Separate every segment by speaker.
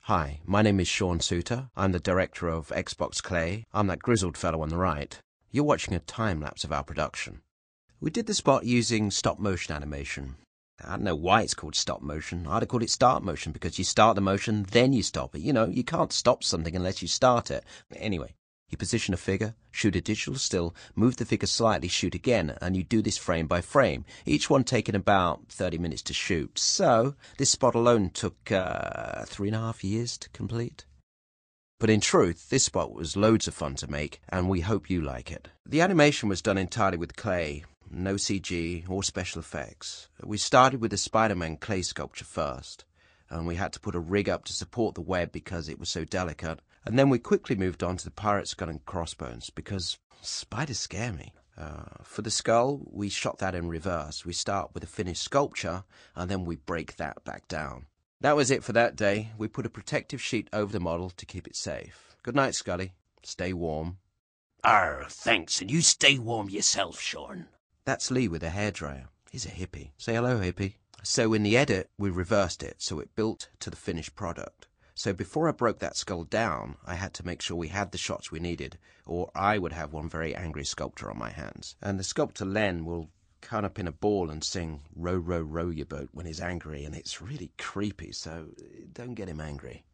Speaker 1: Hi, my name is Sean Suter. I'm the director of xBox Clay. I'm that grizzled fellow on the right. You're watching a time-lapse of our production. We did the spot using stop-motion animation. I don't know why it's called stop-motion. I'd have called it start-motion because you start the motion, then you stop it. You know, you can't stop something unless you start it. Anyway, you position a figure, shoot a digital still, move the figure slightly, shoot again, and you do this frame by frame, each one taking about 30 minutes to shoot. So, this spot alone took 3.5 years to complete. But in truth, this spot was loads of fun to make, and we hope you like it. The animation was done entirely with clay, no CG or special effects. We started with the Spider-Man clay sculpture first, and we had to put a rig up to support the web because it was so delicate. And then we quickly moved on to the pirate skull and crossbones because spiders scare me. For the skull, we shot that in reverse. We start with a finished sculpture, and then we break that back down. That was it for that day. We put a protective sheet over the model to keep it safe. Good night, Scully. Stay warm.
Speaker 2: Thanks, and you stay warm yourself, Sean.
Speaker 1: That's Lee with a hairdryer. He's a hippie. Say hello, hippie. So in the edit, we reversed it, so it built to the finished product. So before I broke that skull down, I had to make sure we had the shots we needed, or I would have one very angry sculptor on my hands. And the sculptor Len will curl up in a ball and sing "Row, row, row your boat" when he's angry, and it's really creepy, so don't get him angry.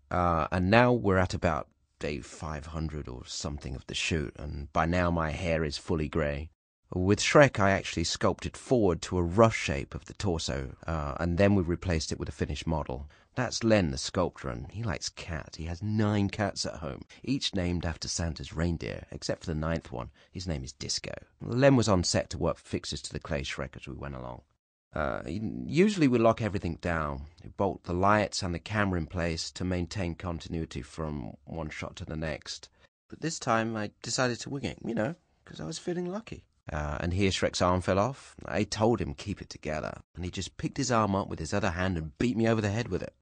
Speaker 1: And now we're at about day 500 or something of the shoot, and by now my hair is fully grey. With Shrek, I actually sculpted forward to a rough shape of the torso, and then we replaced it with a finished model. That's Len, the sculptor, and he likes cats. He has 9 cats at home, each named after Santa's reindeer, except for the 9th one. His name is Disco. Len was on set to work fixes to the clay Shrek as we went along. Usually we lock everything down. We bolt the lights and the camera in place to maintain continuity from one shot to the next. But this time I decided to wing it, because I was feeling lucky. And here Shrek's arm fell off. I told him keep it together, and he just picked his arm up with his other hand and beat me over the head with it.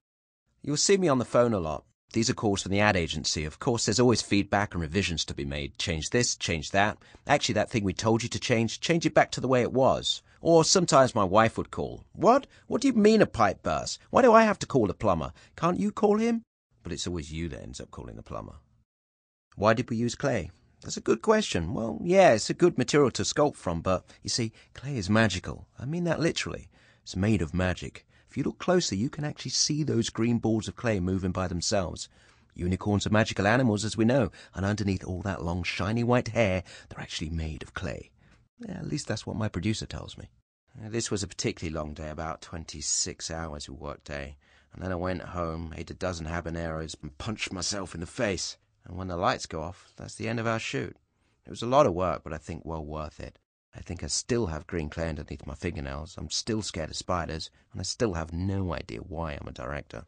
Speaker 1: You'll see me on the phone a lot. These are calls from the ad agency. Of course, there's always feedback and revisions to be made. Change this, change that. Actually, that thing we told you to change it back to the way it was. Or sometimes my wife would call. What? What do you mean a pipe burst? Why do I have to call the plumber? Can't you call him? But it's always you that ends up calling the plumber. Why did we use clay? That's a good question. Well, yeah, it's a good material to sculpt from, but, you see, clay is magical. I mean that literally. It's made of magic. If you look closely, you can actually see those green balls of clay moving by themselves. Unicorns are magical animals, as we know, and underneath all that long, shiny white hair, they're actually made of clay. Yeah, at least that's what my producer tells me. This was a particularly long day, about 26 hours of work day. And then I went home, ate a dozen habaneros, and punched myself in the face. And when the lights go off, that's the end of our shoot. It was a lot of work, but I think well worth it. I think I still have green clay underneath my fingernails, I'm still scared of spiders, and I still have no idea why I'm a director.